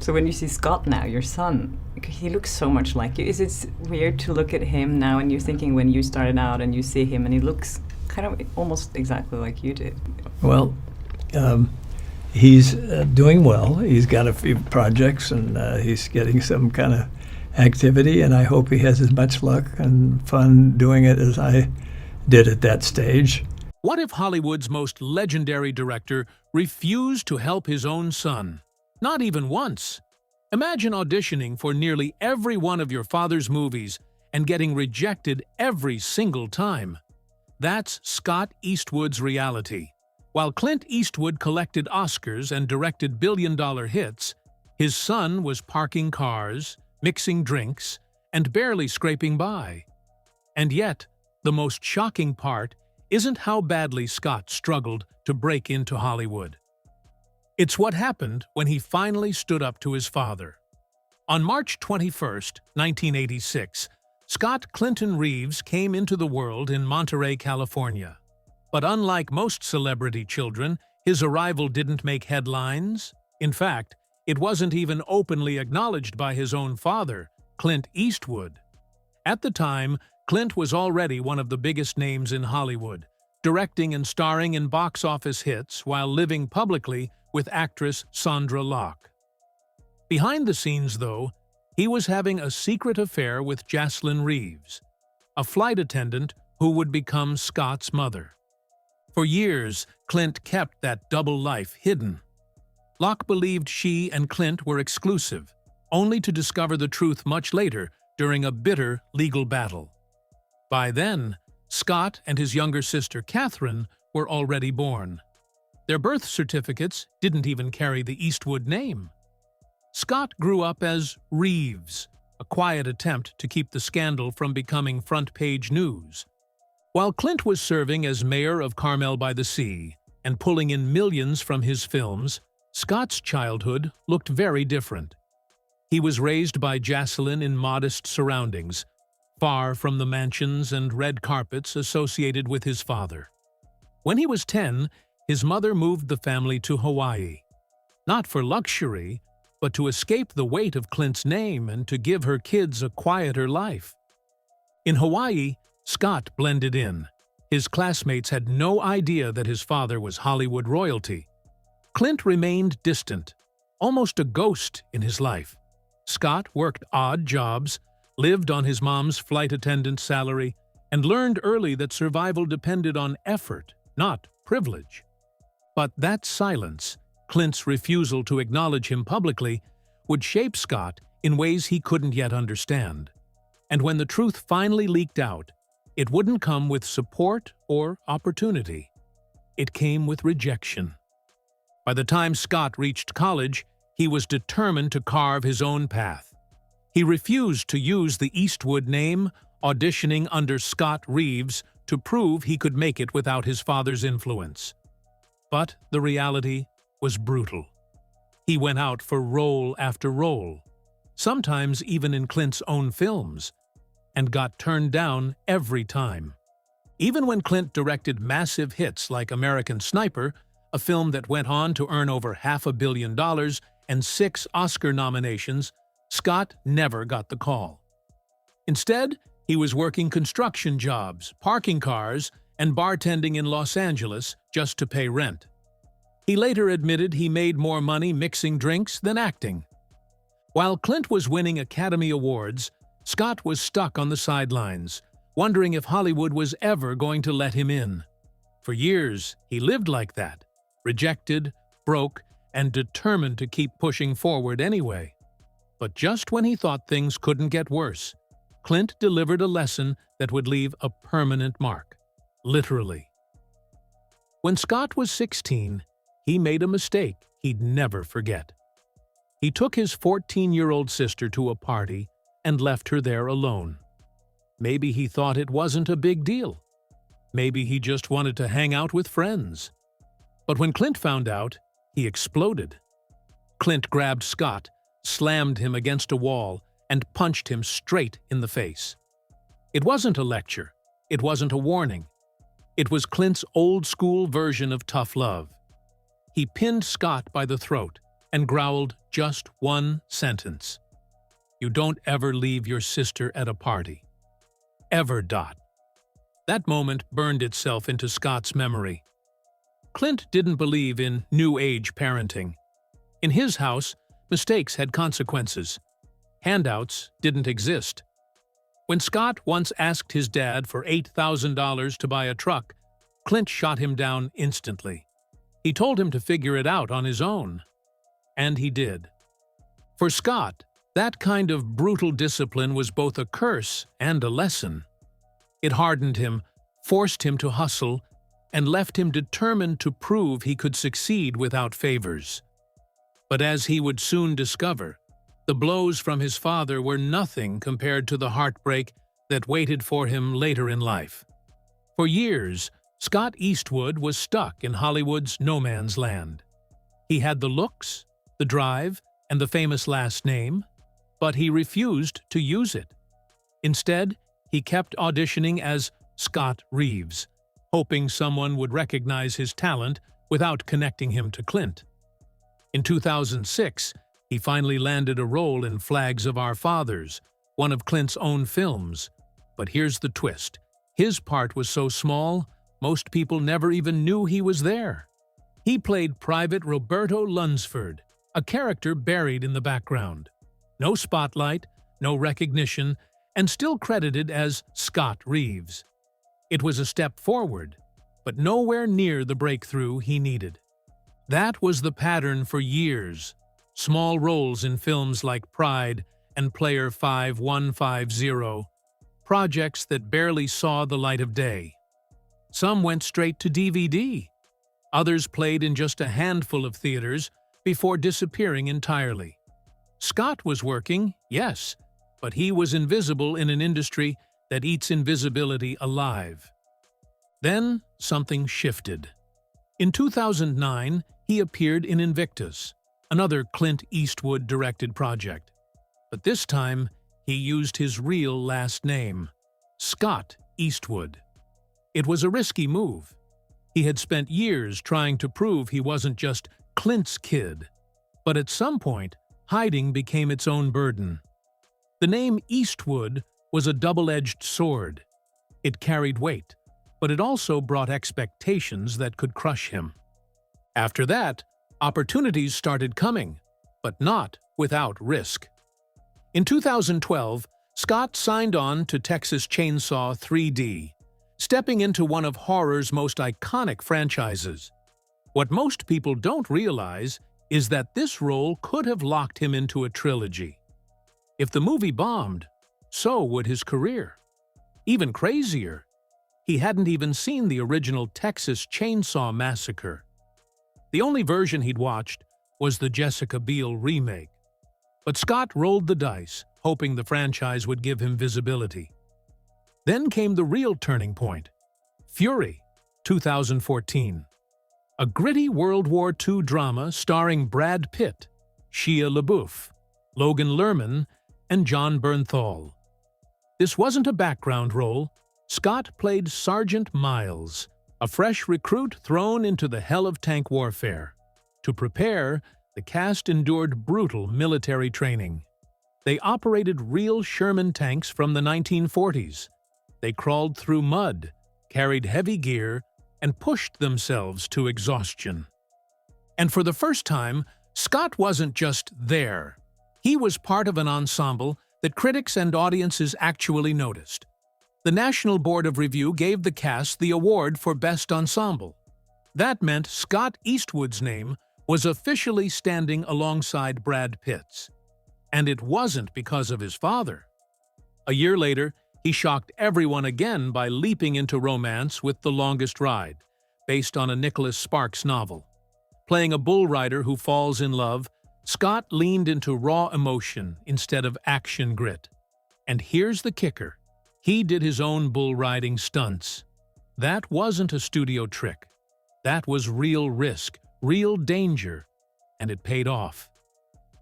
So when you see Scott now, your son, he looks so much like you. Is it weird to look at him now and you're thinking when you started out and you see him and he looks kind of almost exactly like you did? Well, he's doing well. He's got a few projects and he's getting some kind of activity, and I hope he has as much luck and fun doing it as I did at that stage. What if Hollywood's most legendary director refused to help his own son? Not even once. Imagine auditioning for nearly every one of your father's movies and getting rejected every single time. That's Scott Eastwood's reality. While Clint Eastwood collected Oscars and directed billion-dollar hits, his son was parking cars, mixing drinks, and barely scraping by. And yet, the most shocking part isn't how badly Scott struggled to break into Hollywood. It's what happened when he finally stood up to his father. On March 21, 1986, Scott Clinton Reeves came into the world in Monterey, California. But unlike most celebrity children, his arrival didn't make headlines. In fact, it wasn't even openly acknowledged by his own father, Clint Eastwood. At the time, Clint was already one of the biggest names in Hollywood, directing and starring in box office hits while living publicly with actress Sandra Locke. Behind the scenes, though, he was having a secret affair with Jocelyn Reeves, a flight attendant who would become Scott's mother. For years, Clint kept that double life hidden. Locke believed she and Clint were exclusive, only to discover the truth much later during a bitter legal battle. By then, Scott and his younger sister Catherine were already born. Their birth certificates didn't even carry the Eastwood name. Scott grew up as Reeves, a quiet attempt to keep the scandal from becoming front-page news. While Clint was serving as mayor of Carmel by the Sea and pulling in millions from his films, Scott's childhood looked very different. He was raised by Jocelyn in modest surroundings, far from the mansions and red carpets associated with his father. When he was 10, his mother moved the family to Hawaii, not for luxury, but to escape the weight of Clint's name and to give her kids a quieter life. In Hawaii, Scott blended in. His classmates had no idea that his father was Hollywood royalty. Clint remained distant, almost a ghost in his life. Scott worked odd jobs, lived on his mom's flight attendant salary, and learned early that survival depended on effort, not privilege. But that silence, Clint's refusal to acknowledge him publicly, would shape Scott in ways he couldn't yet understand. And when the truth finally leaked out, it wouldn't come with support or opportunity. It came with rejection. By the time Scott reached college, he was determined to carve his own path. He refused to use the Eastwood name, auditioning under Scott Reeves to prove he could make it without his father's influence. But the reality was brutal. He went out for role after role, sometimes even in Clint's own films, and got turned down every time. Even when Clint directed massive hits like American Sniper, a film that went on to earn over $500 million and 6 Oscar nominations, Scott never got the call. Instead, he was working construction jobs, parking cars, and bartending in Los Angeles just to pay rent. He later admitted he made more money mixing drinks than acting. While Clint was winning Academy Awards, Scott was stuck on the sidelines, wondering if Hollywood was ever going to let him in. For years, he lived like that, rejected, broke, and determined to keep pushing forward anyway. But just when he thought things couldn't get worse, Clint delivered a lesson that would leave a permanent mark, literally. When Scott was 16, he made a mistake he'd never forget. He took his 14-year-old sister to a party and left her there alone. Maybe he thought it wasn't a big deal. Maybe he just wanted to hang out with friends. But when Clint found out, he exploded. Clint grabbed Scott, slammed him against a wall, and punched him straight in the face. It wasn't a lecture. It wasn't a warning. It was Clint's old-school version of tough love. He pinned Scott by the throat, and growled just one sentence. "You don't ever leave your sister at a party. Ever, Dot." That moment burned itself into Scott's memory. Clint didn't believe in new age parenting. In his house, mistakes had consequences. Handouts didn't exist. When Scott once asked his dad for $8,000 to buy a truck, Clint shot him down instantly. He told him to figure it out on his own. And he did. For Scott, that kind of brutal discipline was both a curse and a lesson. It hardened him, forced him to hustle, and left him determined to prove he could succeed without favors. But as he would soon discover, the blows from his father were nothing compared to the heartbreak that waited for him later in life. For years, Scott Eastwood was stuck in Hollywood's no man's land. He had the looks, the drive, and the famous last name, but he refused to use it. Instead, he kept auditioning as Scott Reeves, hoping someone would recognize his talent without connecting him to Clint. In 2006, he finally landed a role in Flags of Our Fathers, one of Clint's own films. But here's the twist. His part was so small, most people never even knew he was there. He played Private Roberto Lunsford, a character buried in the background. No spotlight, no recognition, and still credited as Scott Reeves. It was a step forward, but nowhere near the breakthrough he needed. That was the pattern for years. Small roles in films like Pride and Player 5150, projects that barely saw the light of day. Some went straight to DVD. Others played in just a handful of theaters before disappearing entirely. Scott was working, yes, but he was invisible in an industry that eats invisibility alive. Then something shifted. In 2009, he appeared in Invictus, another Clint Eastwood-directed project. But this time, he used his real last name, Scott Eastwood. It was a risky move. He had spent years trying to prove he wasn't just Clint's kid. But at some point, hiding became its own burden. The name Eastwood was a double-edged sword. It carried weight, but it also brought expectations that could crush him. After that, opportunities started coming, but not without risk. In 2012, Scott signed on to Texas Chainsaw 3D, stepping into one of horror's most iconic franchises. What most people don't realize is that this role could have locked him into a trilogy. If the movie bombed, so would his career. Even crazier, he hadn't even seen the original Texas Chainsaw Massacre. The only version he'd watched was the Jessica Biel remake. But Scott rolled the dice, hoping the franchise would give him visibility. Then came the real turning point. Fury, 2014. A gritty World War II drama starring Brad Pitt, Shia LaBeouf, Logan Lerman, and John Bernthal. This wasn't a background role. Scott played Sergeant Miles, a fresh recruit thrown into the hell of tank warfare. To prepare, the cast endured brutal military training. They operated real Sherman tanks from the 1940s. They crawled through mud, carried heavy gear, and pushed themselves to exhaustion. And for the first time, Scott wasn't just there. He was part of an ensemble that critics and audiences actually noticed. The National Board of Review gave the cast the award for Best Ensemble. That meant Scott Eastwood's name was officially standing alongside Brad Pitt's. And it wasn't because of his father. A year later, he shocked everyone again by leaping into romance with The Longest Ride, based on a Nicholas Sparks novel. Playing a bull rider who falls in love, Scott leaned into raw emotion instead of action grit. And here's the kicker. He did his own bull riding stunts. That wasn't a studio trick. That was real risk, real danger, and it paid off.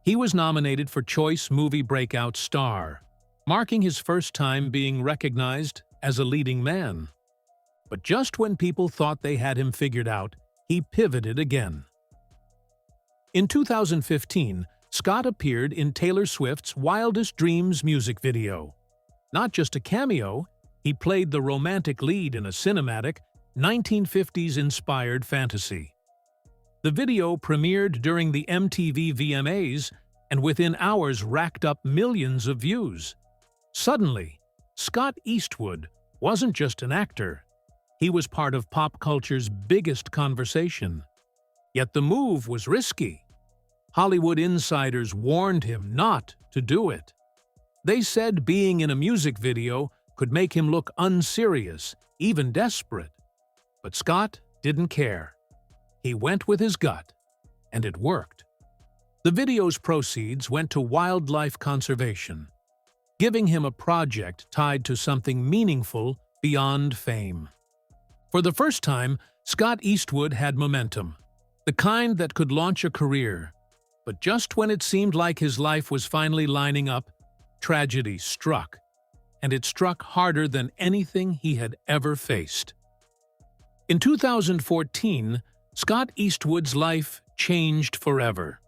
He was nominated for Choice Movie Breakout Star, marking his first time being recognized as a leading man. But just when people thought they had him figured out, he pivoted again. In 2015, Scott appeared in Taylor Swift's Wildest Dreams music video. Not just a cameo, he played the romantic lead in a cinematic, 1950s-inspired fantasy. The video premiered during the MTV VMAs and within hours racked up millions of views. Suddenly, Scott Eastwood wasn't just an actor. He was part of pop culture's biggest conversation. Yet the move was risky. Hollywood insiders warned him not to do it. They said being in a music video could make him look unserious, even desperate. But Scott didn't care. He went with his gut, and it worked. The video's proceeds went to wildlife conservation, giving him a project tied to something meaningful beyond fame. For the first time, Scott Eastwood had momentum, the kind that could launch a career. But just when it seemed like his life was finally lining up, tragedy struck, and it struck harder than anything he had ever faced. In 2014, Scott Eastwood's life changed forever.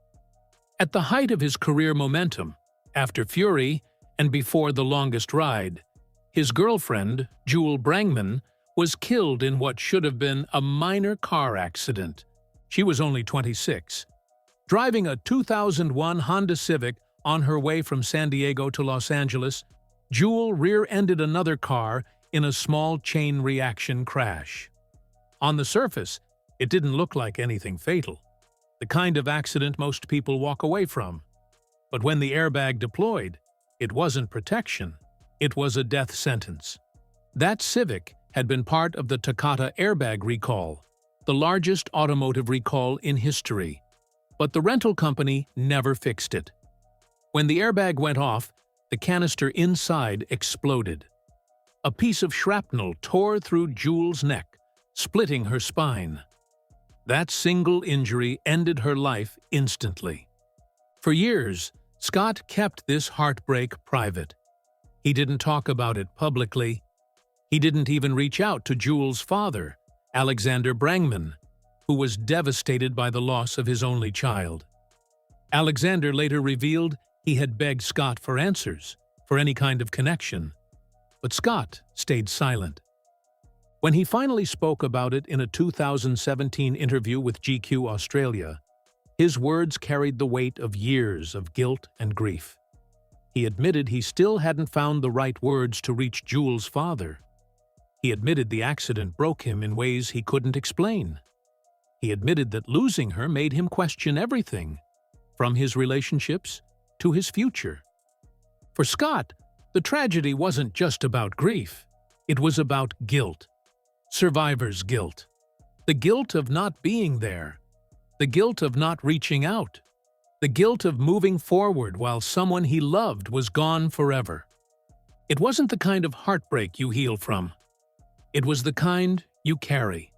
At the height of his career momentum, after Fury and before The Longest Ride, his girlfriend, Jewel Brangman, was killed in what should have been a minor car accident. She was only 26. Driving a 2001 Honda Civic on her way from San Diego to Los Angeles, Jewel rear-ended another car in a small chain reaction crash. On the surface, it didn't look like anything fatal, the kind of accident most people walk away from. But when the airbag deployed, it wasn't protection, it was a death sentence. That Civic had been part of the Takata airbag recall, the largest automotive recall in history. But the rental company never fixed it. When the airbag went off, the canister inside exploded. A piece of shrapnel tore through Jewel's neck, splitting her spine. That single injury ended her life instantly. For years, Scott kept this heartbreak private. He didn't talk about it publicly. He didn't even reach out to Jewel's father, Alexander Brangman, who was devastated by the loss of his only child. Alexander later revealed he had begged Scott for answers, for any kind of connection. But Scott stayed silent. When he finally spoke about it in a 2017 interview with GQ Australia, his words carried the weight of years of guilt and grief. He admitted he still hadn't found the right words to reach Jewel's father. He admitted the accident broke him in ways he couldn't explain. He admitted that losing her made him question everything, from his relationships to his future. For Scott, the tragedy wasn't just about grief. It was about guilt. Survivor's guilt. The guilt of not being there. The guilt of not reaching out. The guilt of moving forward while someone he loved was gone forever. It wasn't the kind of heartbreak you heal from. It was the kind you carry.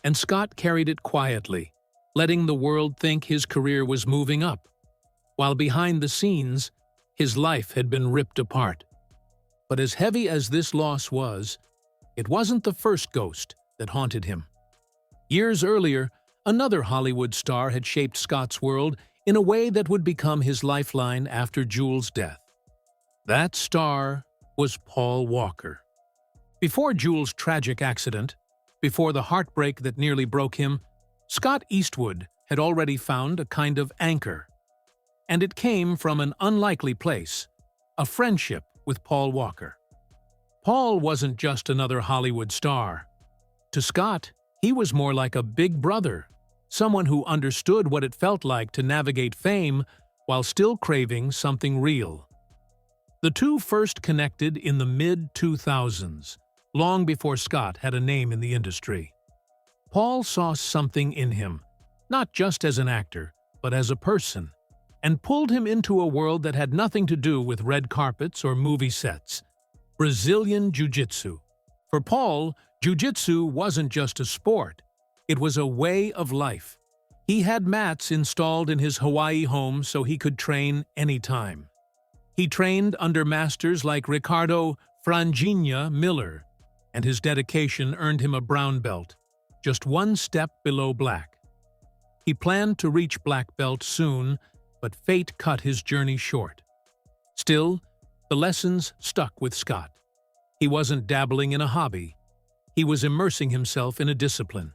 And Scott carried it quietly, letting the world think his career was moving up, while behind the scenes, his life had been ripped apart. But as heavy as this loss was, it wasn't the first ghost that haunted him. Years earlier, another Hollywood star had shaped Scott's world in a way that would become his lifeline after Jewel's death. That star was Paul Walker. Before Jewel's tragic accident, before the heartbreak that nearly broke him, Scott Eastwood had already found a kind of anchor. And it came from an unlikely place, a friendship with Paul Walker. Paul wasn't just another Hollywood star. To Scott, he was more like a big brother, someone who understood what it felt like to navigate fame while still craving something real. The two first connected in the mid-2000s, long before Scott had a name in the industry. Paul saw something in him, not just as an actor, but as a person, and pulled him into a world that had nothing to do with red carpets or movie sets. Brazilian Jiu-Jitsu. For Paul, Jiu-Jitsu wasn't just a sport, it was a way of life. He had mats installed in his Hawaii home so he could train anytime. He trained under masters like Ricardo Franginha Miller, and his dedication earned him a brown belt, just one step below black. He planned to reach black belt soon, but fate cut his journey short. Still, the lessons stuck with Scott. He wasn't dabbling in a hobby. He was immersing himself in a discipline.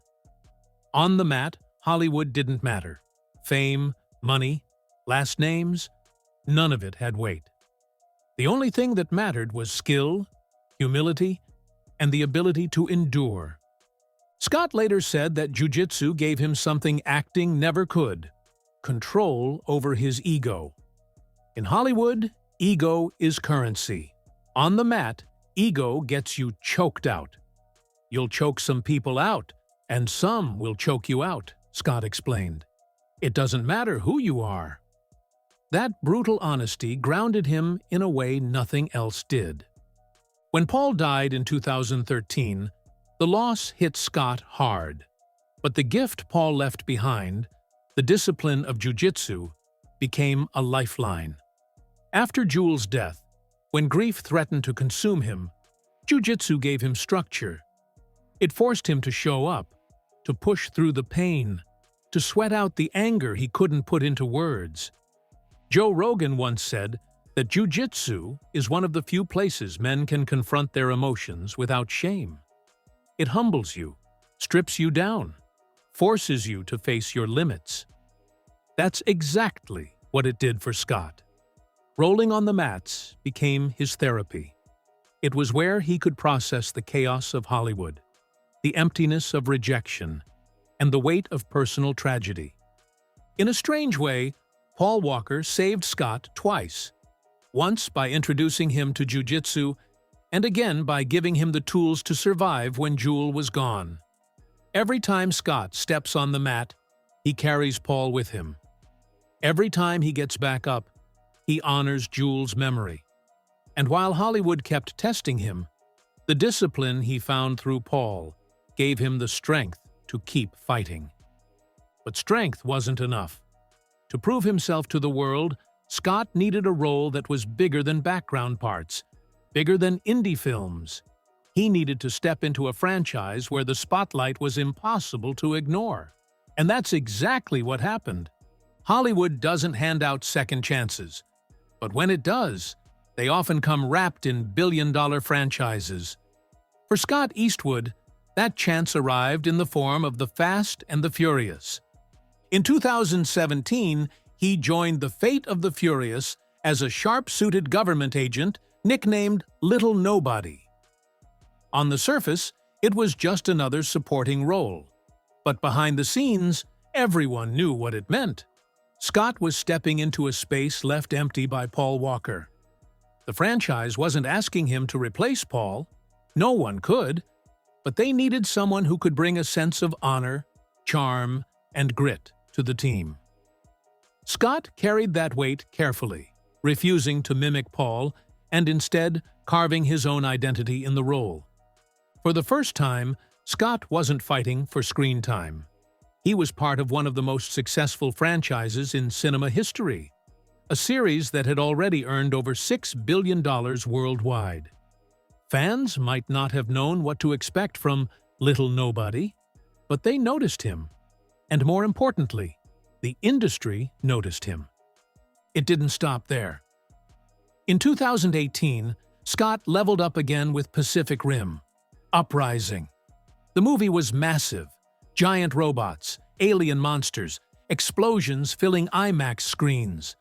On the mat, Hollywood didn't matter. Fame, money, last names, none of it had weight. The only thing that mattered was skill, humility, and the ability to endure. Scott later said that jiu-jitsu gave him something acting never could: control over his ego. In Hollywood, ego is currency. On the mat, ego gets you choked out. You'll choke some people out, and some will choke you out, Scott explained. It doesn't matter who you are. That brutal honesty grounded him in a way nothing else did. When Paul died in 2013, the loss hit Scott hard. But the gift Paul left behind, the discipline of jiu-jitsu, became a lifeline. After Jules' death, when grief threatened to consume him, jiu-jitsu gave him structure. It forced him to show up, to push through the pain, to sweat out the anger he couldn't put into words. Joe Rogan once said that jiu-jitsu is one of the few places men can confront their emotions without shame. It humbles you, strips you down, forces you to face your limits. That's exactly what it did for Scott. Rolling on the mats became his therapy. It was where he could process the chaos of Hollywood, the emptiness of rejection, and the weight of personal tragedy. In a strange way, Paul Walker saved Scott twice. Once by introducing him to jiu-jitsu, and again by giving him the tools to survive when Jules was gone. Every time Scott steps on the mat, he carries Paul with him. Every time he gets back up, he honors Jules' memory. And while Hollywood kept testing him, the discipline he found through Paul gave him the strength to keep fighting. But strength wasn't enough. To prove himself to the world, Scott needed a role that was bigger than background parts, bigger than indie films. He needed to step into a franchise where the spotlight was impossible to ignore. And that's exactly what happened. Hollywood doesn't hand out second chances. But when it does, they often come wrapped in billion-dollar franchises. For Scott Eastwood, that chance arrived in the form of The Fast and the Furious. In 2017, he joined the Fate of the Furious as a sharp-suited government agent nicknamed Little Nobody. On the surface, it was just another supporting role. But behind the scenes, everyone knew what it meant. Scott was stepping into a space left empty by Paul Walker. The franchise wasn't asking him to replace Paul. No one could. But they needed someone who could bring a sense of honor, charm, and grit to the team. Scott carried that weight carefully, refusing to mimic Paul and instead carving his own identity in the role. For the first time, Scott wasn't fighting for screen time. He was part of one of the most successful franchises in cinema history, a series that had already earned over $6 billion worldwide. Fans might not have known what to expect from Little Nobody, but they noticed him. And more importantly, the industry noticed him. It didn't stop there. In 2018, Scott leveled up again with Pacific Rim, Uprising. The movie was massive. Giant robots, alien monsters, explosions filling IMAX screens.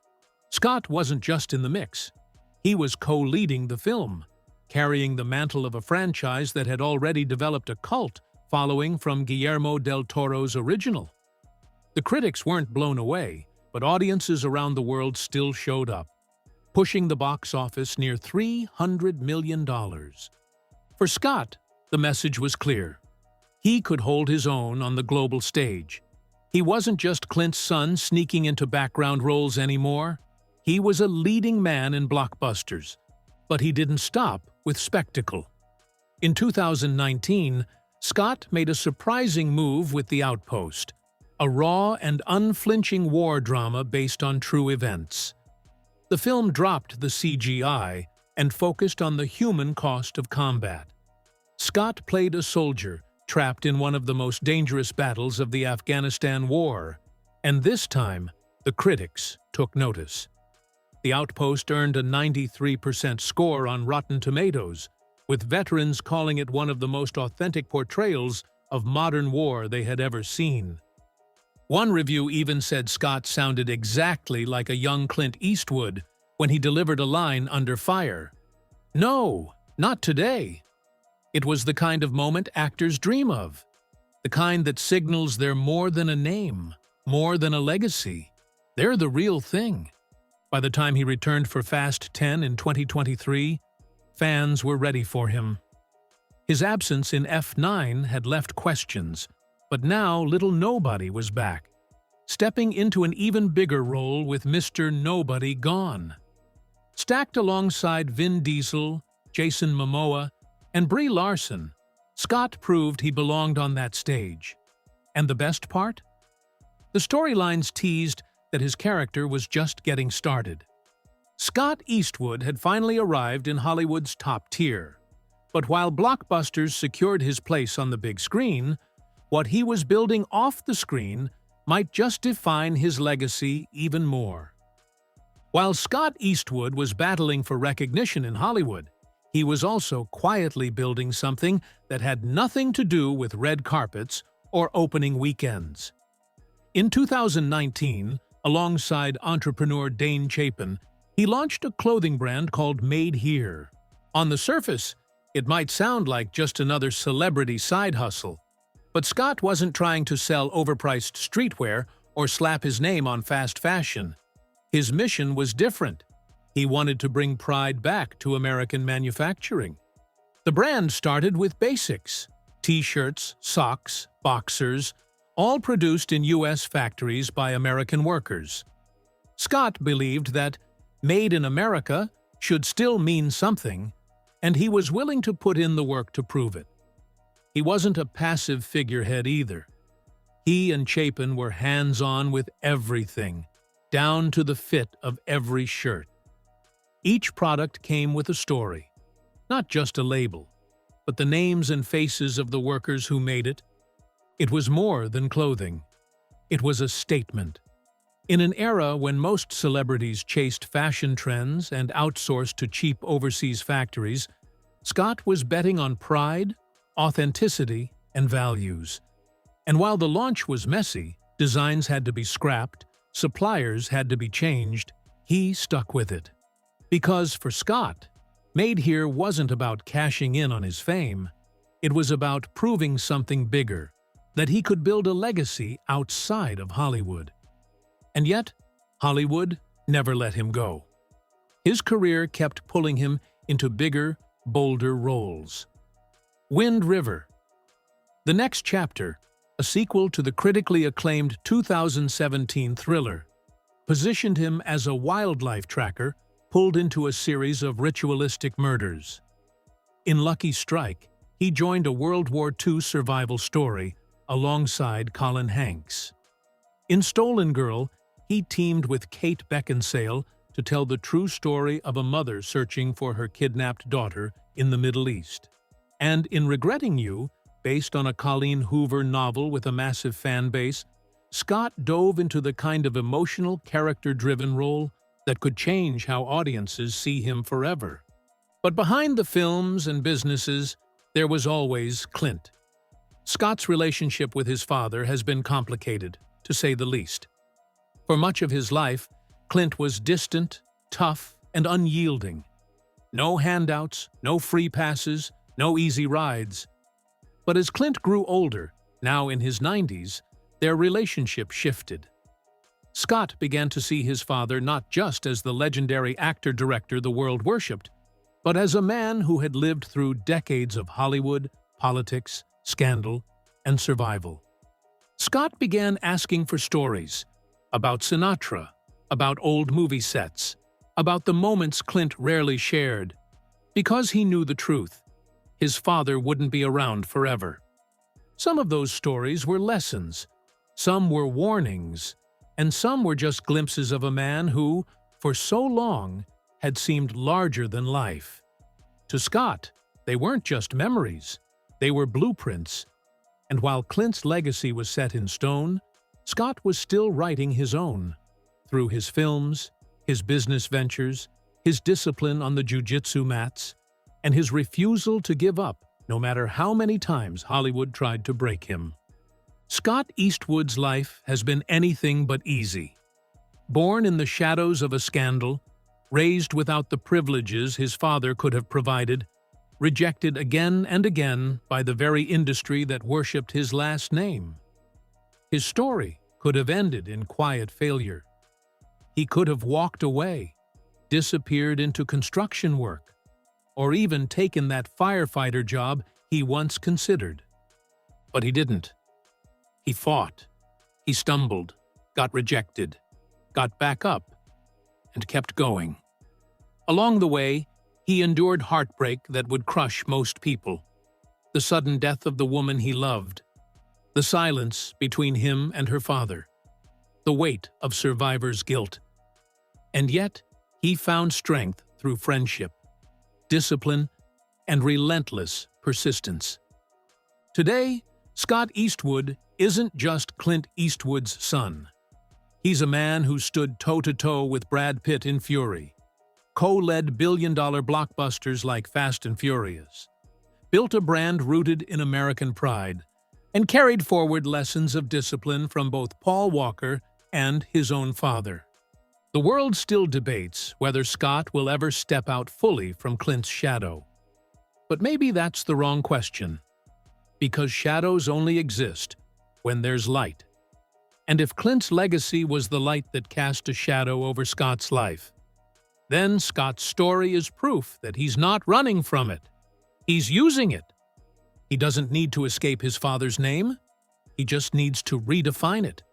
Scott wasn't just in the mix. He was co-leading the film, carrying the mantle of a franchise that had already developed a cult following from Guillermo del Toro's original. The critics weren't blown away, but audiences around the world still showed up, pushing the box office near $300 million. For Scott, the message was clear. He could hold his own on the global stage. He wasn't just Clint's son sneaking into background roles anymore. He was a leading man in blockbusters. But he didn't stop with spectacle. In 2019, Scott made a surprising move with The Outpost, a raw and unflinching war drama based on true events. The film dropped the CGI and focused on the human cost of combat. Scott played a soldier trapped in one of the most dangerous battles of the Afghanistan War, And this time, the critics took notice. The Outpost earned a 93% score on Rotten Tomatoes, with veterans calling it one of the most authentic portrayals of modern war they had ever seen. One review even said Scott sounded exactly like a young Clint Eastwood when he delivered a line under fire. No, not today. It was the kind of moment actors dream of, the kind that signals they're more than a name, more than a legacy. They're the real thing. By the time he returned for Fast 10 in 2023, fans were ready for him. His absence in F9 had left questions, but now little Nobody was back, stepping into an even bigger role with Mr. Nobody gone. Stacked alongside Vin Diesel, Jason Momoa, and Brie Larson, Scott proved he belonged on that stage. And the best part? The storylines teased that his character was just getting started. Scott Eastwood had finally arrived in Hollywood's top tier. But while blockbusters secured his place on the big screen, what he was building off the screen might just define his legacy even more. While Scott Eastwood was battling for recognition in Hollywood, he was also quietly building something that had nothing to do with red carpets or opening weekends. In 2019, alongside entrepreneur Dane Chapin, he launched a clothing brand called Made Here. On the surface, it might sound like just another celebrity side hustle, but Scott wasn't trying to sell overpriced streetwear or slap his name on fast fashion. His mission was different. He wanted to bring pride back to American manufacturing. The brand started with basics: t-shirts, socks, boxers, all produced in U.S. factories by American workers. Scott believed that Made in America should still mean something, and he was willing to put in the work to prove it. He wasn't a passive figurehead either. He and Chapin were hands-on with everything, down to the fit of every shirt. Each product came with a story, not just a label, but the names and faces of the workers who made it. It was more than clothing. It was a statement. In an era when most celebrities chased fashion trends and outsourced to cheap overseas factories, Scott was betting on pride, authenticity, and values. And while the launch was messy, designs had to be scrapped, suppliers had to be changed, he stuck with it. Because for Scott, Made Here wasn't about cashing in on his fame. It was about proving something bigger, that he could build a legacy outside of Hollywood. And yet, Hollywood never let him go. His career kept pulling him into bigger, bolder roles. Wind River. The next chapter, a sequel to the critically acclaimed 2017 thriller, positioned him as a wildlife tracker pulled into a series of ritualistic murders. In Lucky Strike, he joined a World War II survival story alongside Colin Hanks. In Stolen Girl, he teamed with Kate Beckinsale to tell the true story of a mother searching for her kidnapped daughter in the Middle East. And in Regretting You, based on a Colleen Hoover novel with a massive fan base, Scott dove into the kind of emotional, character-driven role that could change how audiences see him forever. But behind the films and businesses, there was always Clint. Scott's relationship with his father has been complicated, to say the least. For much of his life, Clint was distant, tough, and unyielding. No handouts, no free passes, no easy rides. But as Clint grew older, now in his 90s, their relationship shifted. Scott began to see his father not just as the legendary actor-director the world worshipped, but as a man who had lived through decades of Hollywood, politics, scandal, and survival. Scott began asking for stories about Sinatra, about old movie sets, about the moments Clint rarely shared. Because he knew the truth, his father wouldn't be around forever. Some of those stories were lessons, some were warnings, and some were just glimpses of a man who, for so long, had seemed larger than life. To Scott, they weren't just memories, they were blueprints. And while Clint's legacy was set in stone, Scott was still writing his own. Through his films, his business ventures, his discipline on the jiu-jitsu mats, and his refusal to give up, no matter how many times Hollywood tried to break him. Scott Eastwood's life has been anything but easy. Born in the shadows of a scandal, raised without the privileges his father could have provided, rejected again and again by the very industry that worshipped his last name. His story could have ended in quiet failure. He could have walked away, disappeared into construction work, or even taken that firefighter job he once considered. But he didn't. He fought. He stumbled, got rejected, got back up, and kept going. Along the way, he endured heartbreak that would crush most people. The sudden death of the woman he loved. The silence between him and her father. The weight of survivor's guilt. And yet, he found strength through friendship, discipline, and relentless persistence. Today, Scott Eastwood isn't just Clint Eastwood's son. He's a man who stood toe-to-toe with Brad Pitt in Fury, co-led billion-dollar blockbusters like Fast and Furious, built a brand rooted in American pride, and carried forward lessons of discipline from both Paul Walker and his own father. The world still debates whether Scott will ever step out fully from Clint's shadow. But maybe that's the wrong question, because shadows only exist when there's light. And if Clint's legacy was the light that cast a shadow over Scott's life, then Scott's story is proof that he's not running from it. He's using it. He doesn't need to escape his father's name. He just needs to redefine it.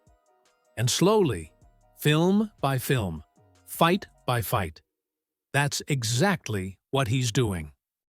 And slowly, film by film, fight by fight, that's exactly what he's doing.